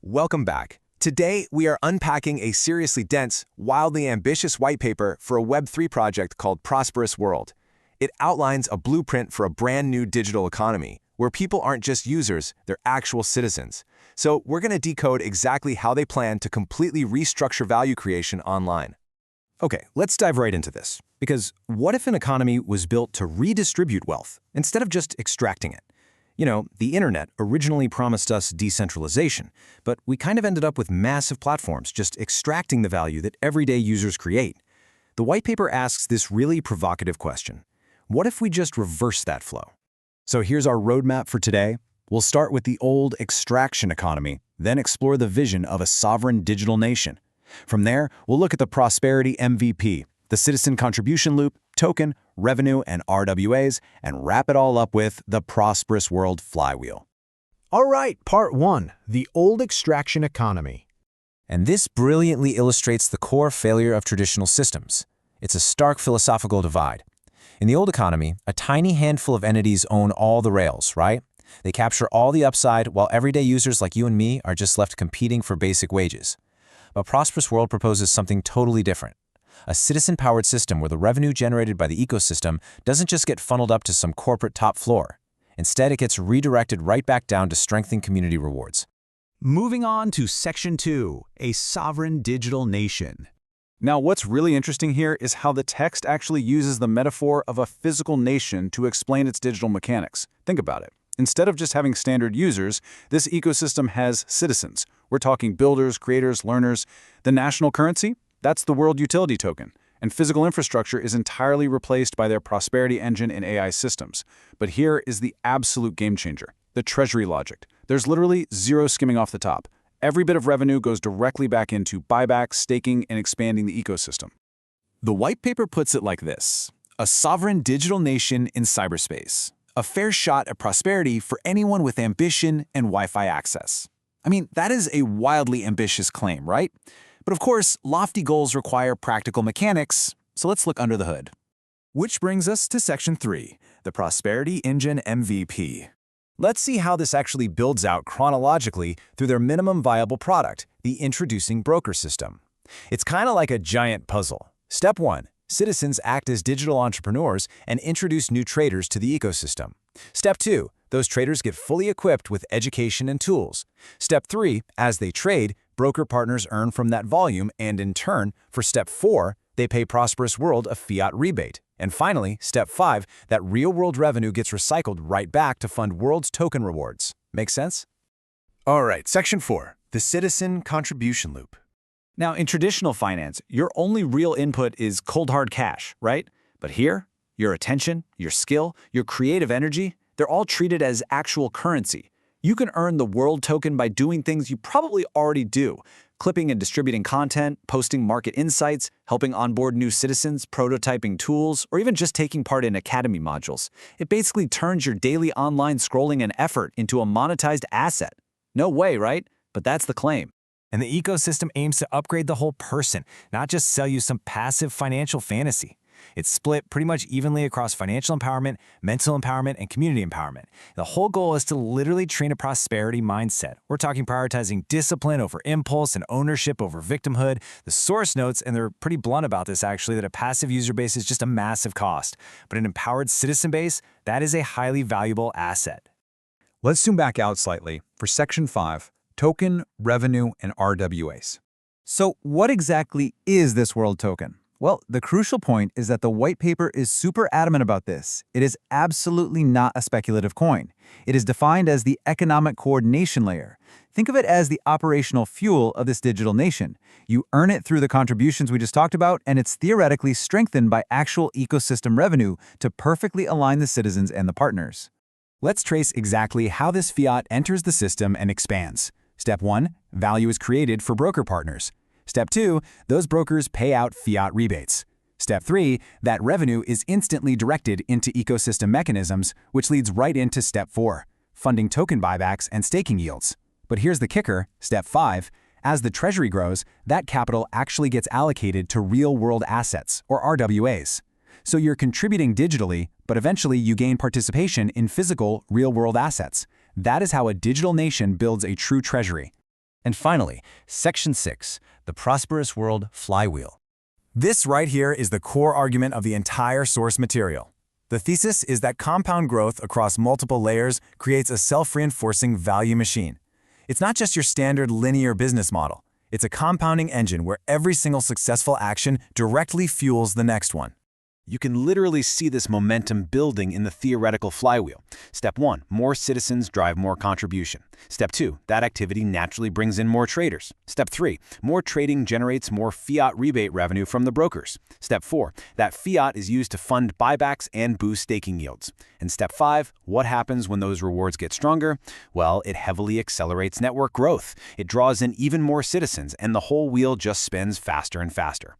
Welcome back. Today, we are unpacking a seriously dense, wildly ambitious white paper for a Web3 project called Prosperous World. It outlines a blueprint for a brand new digital economy, where people aren't just users, they're actual citizens. So we're going to decode exactly how they plan to completely restructure value creation online. Okay, let's dive right into this. Because what if an economy was built to redistribute wealth instead of just extracting it? You know, the internet originally promised us decentralization, but we kind of ended up with massive platforms just extracting the value that everyday users create. The white paper asks this really provocative question. What if we just reverse that flow? So here's our roadmap for today. We'll start with the old extraction economy, then explore the vision of a sovereign digital nation. From there, we'll look at the prosperity MVP, the citizen contribution loop, token, revenue, and RWAs, and wrap it all up with the Prosperous World flywheel. All right, part 1, the old extraction economy. And this brilliantly illustrates the core failure of traditional systems. It's a stark philosophical divide. In the old economy, a tiny handful of entities own all the rails, right? They capture all the upside while everyday users like you and me are just left competing for basic wages. But Prosperous World proposes something totally different. A citizen-powered system where the revenue generated by the ecosystem doesn't just get funneled up to some corporate top floor. Instead, it gets redirected right back down to strengthening community rewards. Moving on to Section 2, a sovereign digital nation. Now, what's really interesting here is how the text actually uses the metaphor of a physical nation to explain its digital mechanics. Think about it. Instead of just having standard users, this ecosystem has citizens. We're talking builders, creators, learners. The national currency? That's the World Utility Token. And physical infrastructure is entirely replaced by their prosperity engine in AI systems. But here is the absolute game changer, the treasury logic. There's literally zero skimming off the top. Every bit of revenue goes directly back into buybacks, staking, and expanding the ecosystem. The white paper puts it like this: a sovereign digital nation in cyberspace. A fair shot at prosperity for anyone with ambition and Wi-Fi access. I mean, that is a wildly ambitious claim, right? But of course, lofty goals require practical mechanics, so let's look under the hood. Which brings us to Section 3, the Prosperity Engine MVP. Let's see how this actually builds out chronologically through their minimum viable product, the introducing broker system. It's kind of like a giant puzzle. Step 1. Citizens act as digital entrepreneurs and introduce new traders to the ecosystem. Step 2. Those traders get fully equipped with education and tools. Step 3. As they trade, broker partners earn from that volume, and in turn, for Step 4, they pay Prosperous World a fiat rebate. And finally, Step 5, that real-world revenue gets recycled right back to fund World's token rewards. Make sense? All right, Section 4, the citizen contribution loop. Now, in traditional finance, your only real input is cold hard cash, right? But here, your attention, your skill, your creative energy, they're all treated as actual currency. You can earn the world token by doing things you probably already do: clipping and distributing content, posting market insights, helping onboard new citizens, prototyping tools, or even just taking part in academy modules. It basically turns your daily online scrolling and effort into a monetized asset. No way, right? But that's the claim. And the ecosystem aims to upgrade the whole person, not just sell you some passive financial fantasy. It's split pretty much evenly across financial empowerment, mental empowerment, and community empowerment. The whole goal is to literally train a prosperity mindset. We're talking prioritizing discipline over impulse and ownership over victimhood. The source notes, and they're pretty blunt about this actually, that a passive user base is just a massive cost. But an empowered citizen base, that is a highly valuable asset. Let's zoom back out slightly for Section 5, token, revenue, and RWAs. So what exactly is this world token? Well, the crucial point is that the white paper is super adamant about this. It is absolutely not a speculative coin. It is defined as the economic coordination layer. Think of it as the operational fuel of this digital nation. You earn it through the contributions we just talked about, and it's theoretically strengthened by actual ecosystem revenue to perfectly align the citizens and the partners. Let's trace exactly how this fiat enters the system and expands. Step 1, value is created for broker partners. Step 2, those brokers pay out fiat rebates. Step 3, that revenue is instantly directed into ecosystem mechanisms, which leads right into Step 4, funding token buybacks and staking yields. But here's the kicker, Step 5, as the treasury grows, that capital actually gets allocated to real-world assets, or RWAs. So you're contributing digitally, but eventually you gain participation in physical, real-world assets. That is how a digital nation builds a true treasury. And finally, Section 6, the Prosperous World flywheel. This right here is the core argument of the entire source material. The thesis is that compound growth across multiple layers creates a self-reinforcing value machine. It's not just your standard linear business model. It's a compounding engine where every single successful action directly fuels the next one. You can literally see this momentum building in the theoretical flywheel. Step 1, more citizens drive more contribution. Step 2, that activity naturally brings in more traders. Step 3, more trading generates more fiat rebate revenue from the brokers. Step 4, that fiat is used to fund buybacks and boost staking yields. And step 5, what happens when those rewards get stronger? Well, it heavily accelerates network growth. It draws in even more citizens, and the whole wheel just spins faster and faster.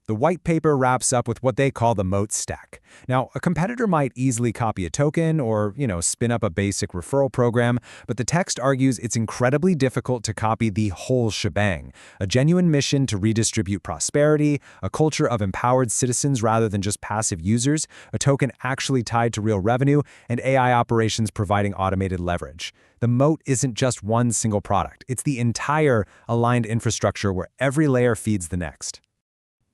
The white paper wraps up with what they call the moat stack. Now, a competitor might easily copy a token or, spin up a basic referral program, but the text argues it's incredibly difficult to copy the whole shebang. A genuine mission to redistribute prosperity, a culture of empowered citizens rather than just passive users, a token actually tied to real revenue, and AI operations providing automated leverage. The moat isn't just one single product. It's the entire aligned infrastructure where every layer feeds the next.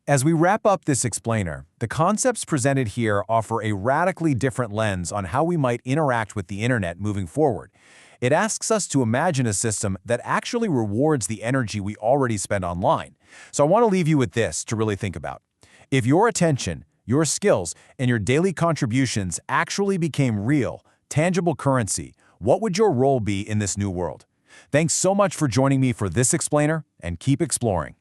As we wrap up this explainer, the concepts presented here offer a radically different lens on how we might interact with the internet moving forward. It asks us to imagine a system that actually rewards the energy we already spend online. So I want to leave you with this to really think about. If your attention, your skills, and your daily contributions actually became real, tangible currency, what would your role be in this new world? Thanks so much for joining me for this explainer, and keep exploring.